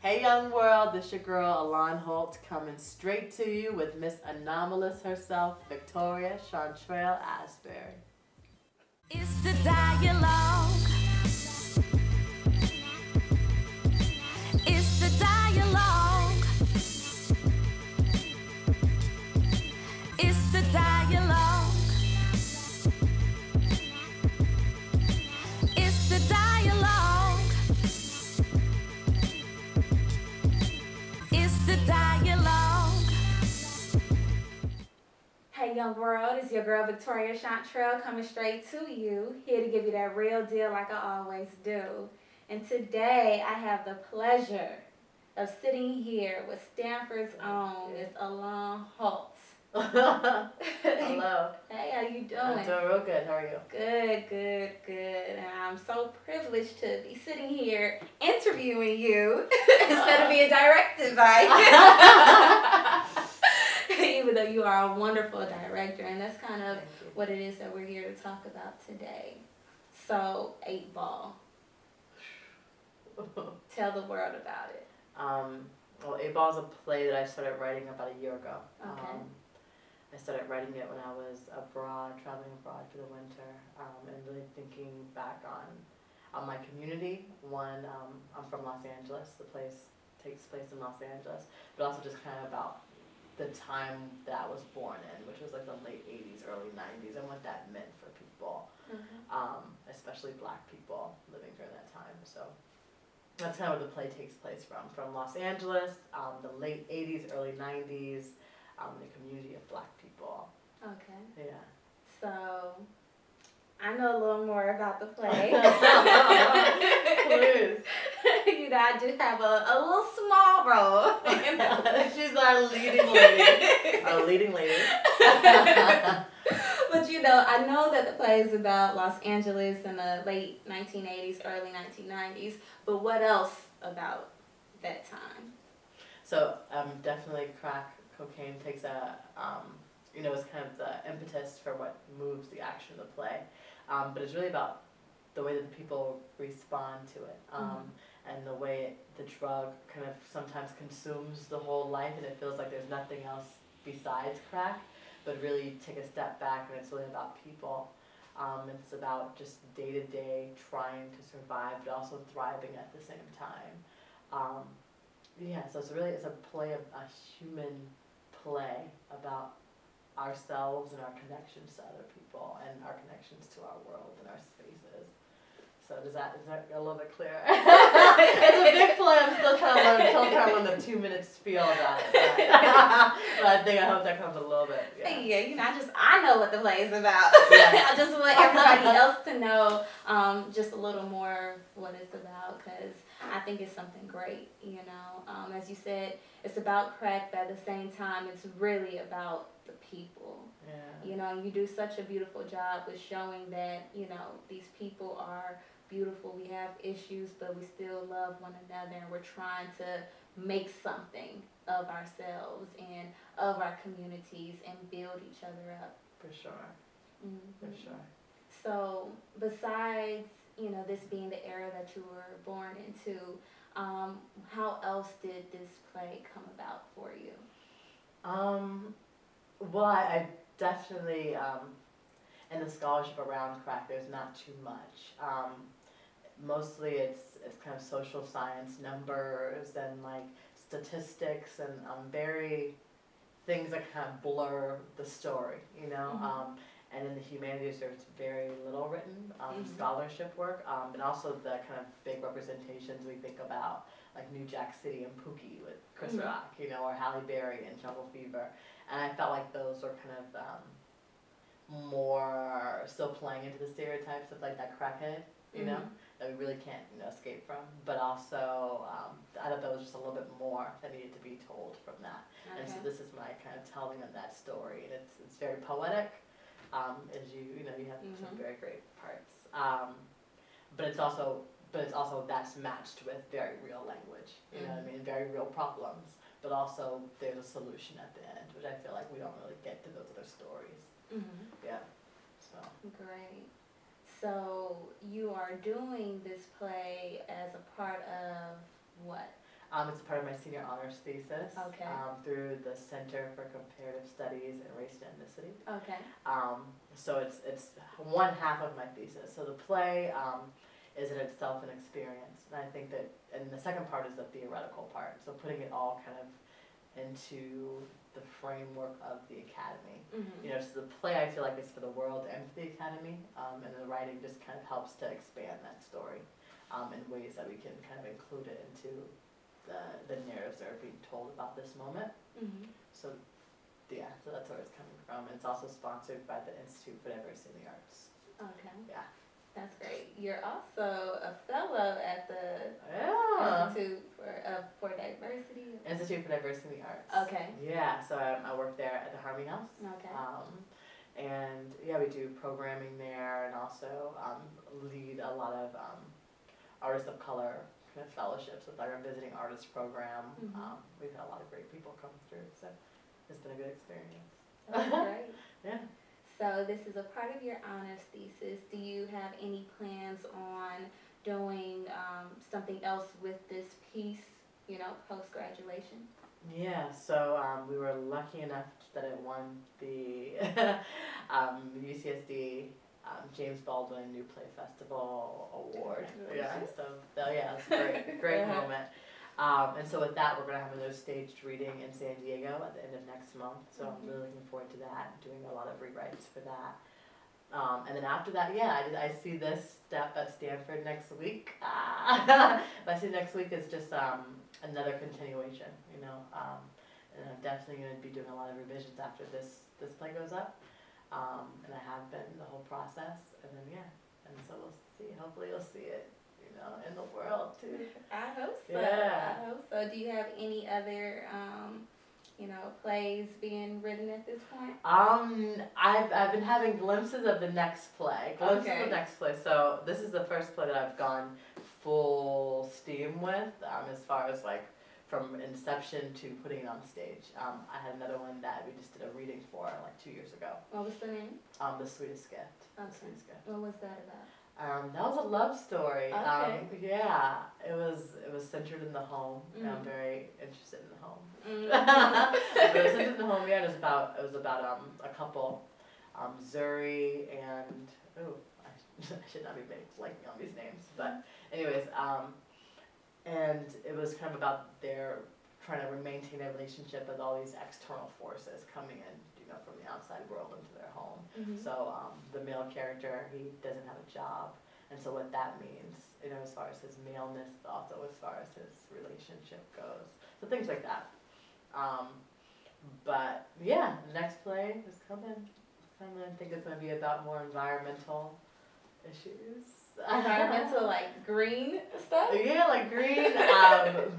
Hey young world, this your girl A-lan Holt coming straight to you with Miss Anomalous herself, Victoria Shantrell Asbury. It's the dialogue. It's the dialogue. It's the dialogue. It's the dialogue. It's the dialogue. Hey young world, it's your girl Victoria Shantrell coming straight to you, here to give you that real deal like I always do. And today I have the pleasure of sitting here with Stanford's own Miss A-lan Holt. Hello. Hey, how you doing? I'm doing real good. How are you? Good. And I'm so privileged to be sitting here interviewing you instead of being directed by you. Even though you are a wonderful director, and that's kind of what it is that we're here to talk about today. So, 8-Ball. Tell the world about it. Well, A-Ball is a play that I started writing about a year ago. Okay. I started writing it when I was abroad, traveling abroad for the winter, and really thinking back on my community. One, I'm from Los Angeles. The place takes place in Los Angeles, but also just kind of about the time that I was born in, which was like the late 80s, early 90s, and what that meant for people, especially black people living during that time. So that's kind of where the play takes place from Los Angeles, the late 80s, early 90s, the community of black people. Okay. Yeah. So, I know a little more about the play. Please. You know, I do have a little small role. She's our leading lady. Our leading lady. But you know, I know that the play is about Los Angeles in the late 1980s, early 1990s. But what else about that time? So definitely crack cocaine takes is kind of the impetus for what moves the action of the play. But it's really about the way that the people respond to it, and the way the drug kind of sometimes consumes the whole life, and it feels like there's nothing else besides crack. But really, you take a step back, and it's really about people. It's about just day to day trying to survive, but also thriving at the same time. So it's a play of a human play about ourselves and our connections to other people and our connections to our world and our spaces. So is that a little bit clearer? It's a big play. I'm still trying to learn the 2-minute spiel about it. But I hope that comes a little bit. Yeah, you know, I know what the play is about. Yes. I just want everybody else to know just a little more what it's about, because I think it's something great, you know. As you said, it's about crack, but at the same time, it's really about the people. Yeah. You know, you do such a beautiful job with showing that, you know, these people are beautiful. We have issues, but we still love one another, and we're trying to make something of ourselves and of our communities and build each other up. For sure. For sure. So, besides, you know, this being the era that you were born into, how else did this play come about for you? Well, I definitely, in the scholarship around crack, there's not too much. Mostly it's kind of social science numbers and like statistics and very things that kind of blur the story, you know. And in the humanities, there's very little written scholarship work, and also the kind of big representations we think about, like New Jack City and Pookie with Chris Rock, you know, or Halle Berry and Jungle Fever. And I felt like those were kind of more still playing into the stereotypes of like that crackhead, you know, that we really can't, you know, escape from. But also, I thought there was just a little bit more that needed to be told from that. Okay. And so this is my kind of telling of that story, and it's very poetic. As you have some very great parts. But it's also that's matched with very real language. You know what I mean? Very real problems. But also there's a solution at the end, which I feel like we don't really get to those other stories. Yeah. So. Great. So you are doing this play as a part of what? It's part of my senior honors thesis. Okay. Through the Center for Comparative Studies in Race and Ethnicity. Okay. So it's one half of my thesis. So the play is in itself an experience, and I think that, and the second part is the theoretical part. So putting it all kind of into the framework of the academy. Mm-hmm. So the play I feel like is for the world and for the academy, and the writing just kind of helps to expand that story in ways that we can kind of include it into the narratives that are being told about this moment. Mm-hmm. So that's where it's coming from. And it's also sponsored by the Institute for Diversity in the Arts. Okay. Yeah. That's great. You're also a fellow at the Institute for Diversity. Institute for Diversity in the Arts. Okay. Yeah, so I work there at the Harmony House. Okay. And yeah, we do programming there, and also lead a lot of artists of color kind of fellowships with our visiting artist program. Mm-hmm. We've had a lot of great people come through, so it's been a good experience. That's great. Yeah. So this is a part of your honors thesis. Do you have any plans on doing something else with this piece, post-graduation? Yeah, so we were lucky enough that it won the UCSD James Baldwin New Play Festival Award. Yeah, so it's a great moment. And so with that, we're going to have another staged reading in San Diego at the end of next month. So I'm really looking forward to that, doing a lot of rewrites for that. And then after that, I see this step at Stanford next week. But I see next week is just another continuation, and I'm definitely going to be doing a lot of revisions after this play goes up. And I have been the whole process. And then, and so we'll see. Hopefully you'll see it, in the world too. I hope so. Yeah. I hope so. Do you have any other, plays being written at this point? I've been having glimpses of the next play. So this is the first play that I've gone full steam with, as far as like from inception to putting it on stage. I had another one that we just did a reading for like 2 years ago. What was the name? The Sweetest Gift. Okay. The Sweetest Gift. What was that about? That was a love story. Okay. It was centered in the home. And I'm very interested in the home. Mm-hmm. But it was centered in the home. Yeah, it was about a couple, Zuri and I should not be blanking on these names, but anyways, and it was kind of about their trying to maintain a relationship with all these external forces coming in, from the outside world into their home. Mm-hmm. So the male character, he doesn't have a job, and so what that means, as far as his maleness, but also as far as his relationship goes. So things like that. But yeah, the next play is coming. I think it's going to be about more environmental issues. Environmental, like green stuff? Yeah, like green,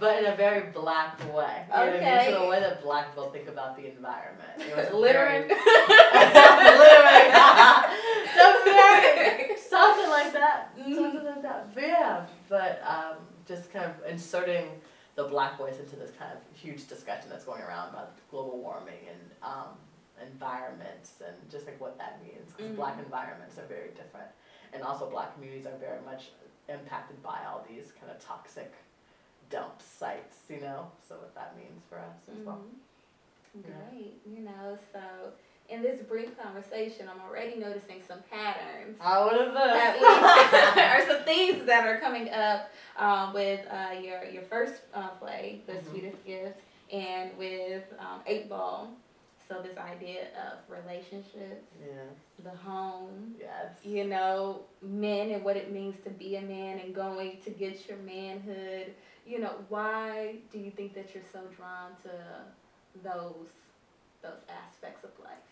but in a very black way. You know what I mean? Okay. So the way that black people think about the environment. Littering? Littering. Something like that. Something like that. But yeah, just kind of inserting the black voice into this kind of huge discussion that's going around about global warming and environments and just like what that means. Because black environments are very different. And also black communities are very much impacted by all these kind of toxic dump sites, so what that means for us as well. Great. So in this brief conversation, I'm already noticing some patterns. What is this? Or some themes that are coming up with your first play, The Sweetest Gift, and with 8 Ball. So this idea of relationships, the home, men and what it means to be a man and going to get your manhood. Why do you think that you're so drawn to those aspects of life?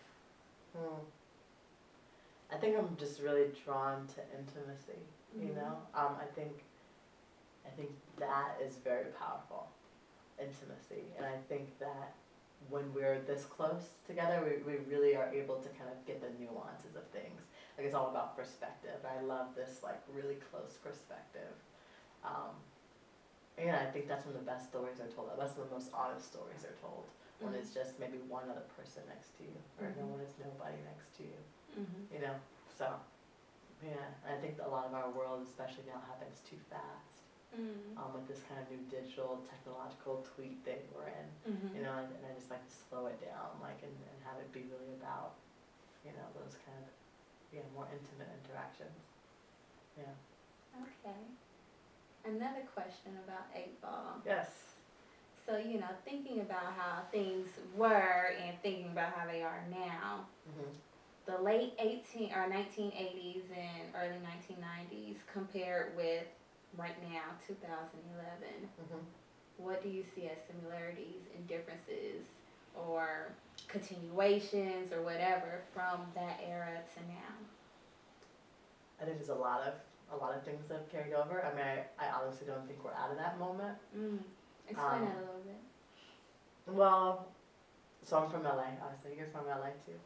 I think I'm just really drawn to intimacy. I think that is very powerful, intimacy, and I think that when we're this close together, we really are able to kind of get the nuances of things. Like, it's all about perspective. I love this, like, really close perspective. And I think that's when the best stories are told. That's when the most honest stories are told. When it's just maybe one other person next to you, or when it's nobody next to you. So, yeah. And I think a lot of our world, especially now, happens too fast. with this kind of new digital technological tweet thing we're in. Mm-hmm. You know, and I just like to slow it down, like, and have it be really about, you know, those kind of, more intimate interactions. Yeah. Okay. Another question about 8-Ball. Yes. So, thinking about how things were and thinking about how they are now, the late 1980s and early 1990s compared with right now, 2011, what do you see as similarities and differences or continuations or whatever from that era to now? I think there's a lot of things that have carried over. I mean, I honestly don't think we're out of that moment. Explain that a little bit. Well, so I'm from LA. Obviously, you're from LA too.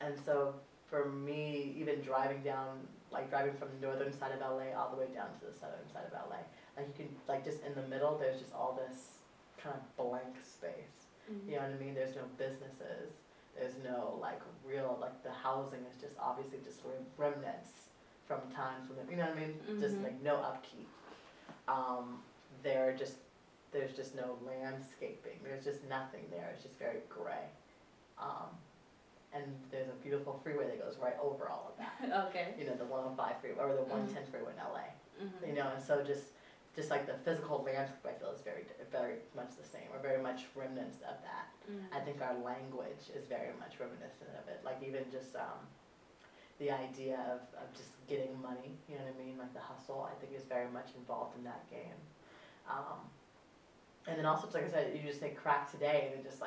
And so for me, even driving from the northern side of LA all the way down to the southern side of LA, like you can, like just in the middle, there's just all this kind of blank space. You know what I mean? There's no businesses. There's no real, the housing is just obviously just remnants from times when, you know what I mean? Just no upkeep. There's just no landscaping. There's just nothing there. It's just very gray. And there's a beautiful freeway that goes right over all of that. Okay. You know, the 105 freeway or the 110 freeway in LA. You know, and so just like the physical landscape, I feel is very, very much the same, or very much remnants of that. I think our language is very much reminiscent of it. Like even just the idea of just getting money, you know what I mean? Like the hustle, I think is very much involved in that game. And then also, like I said, you just say crack today, and it just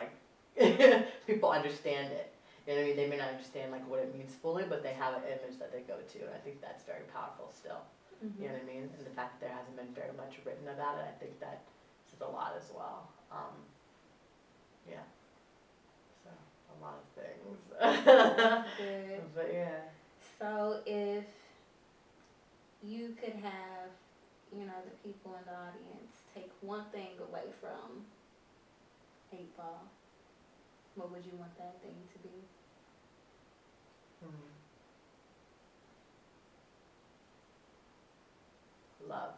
people understand it. You know what I mean? They may not understand what it means fully, but they have an image that they go to, and I think that's very powerful still. You know what I mean? And the fact that there hasn't been very much written about it, I think that says a lot as well. Yeah. So, a lot of things. Good. But yeah. So if you could have, the people in the audience take one thing away from 8-Ball, what would you want that thing to be? Love.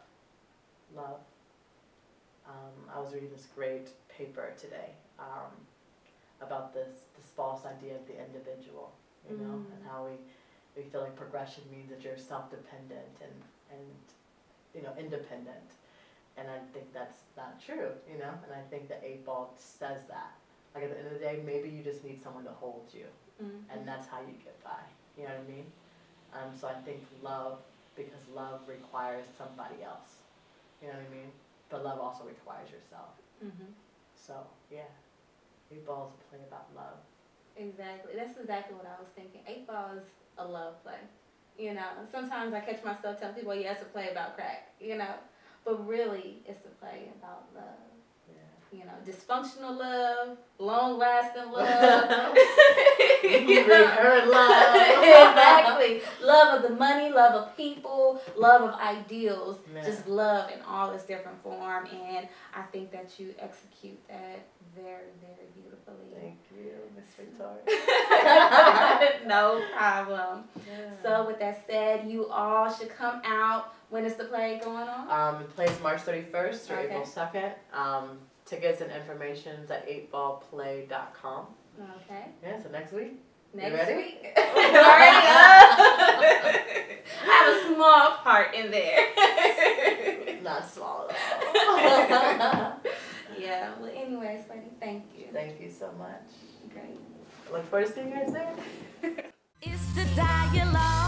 I was reading this great paper today about this false idea of the individual, you know, and how we feel like progression means that you're self-dependent and independent. And I think that's not true, you know, and I think that 8-Ball says that. Like at the end of the day, maybe you just need someone to hold you, and that's how you get by, you know what I mean? So I think love, because love requires somebody else, you know what I mean? But love also requires yourself. So, yeah, 8-Ball is a play about love. Exactly. That's exactly what I was thinking. 8-Ball is a love play. You know, sometimes I catch myself telling people, yeah, it's a play about crack, but really it's a play about love. Dysfunctional love, long-lasting love. Recurrent love. Exactly. Love of the money, love of people, love of ideals. Yeah. Just love in all its different form. And I think that you execute that very, very beautifully. Thank you, Miss Victoria. No problem. Yeah. So with that said, you all should come out. When is the play going on? It plays March 31st through Okay. April 2nd. Tickets and information's at 8ballplay.com. Okay. Yeah, so next week. Next ready? week. Already up. I have a small part in there. Not small at all. Yeah. Well, anyways, lady, thank you. Thank you so much. Great. I look forward to seeing you guys there. It's the dialogue.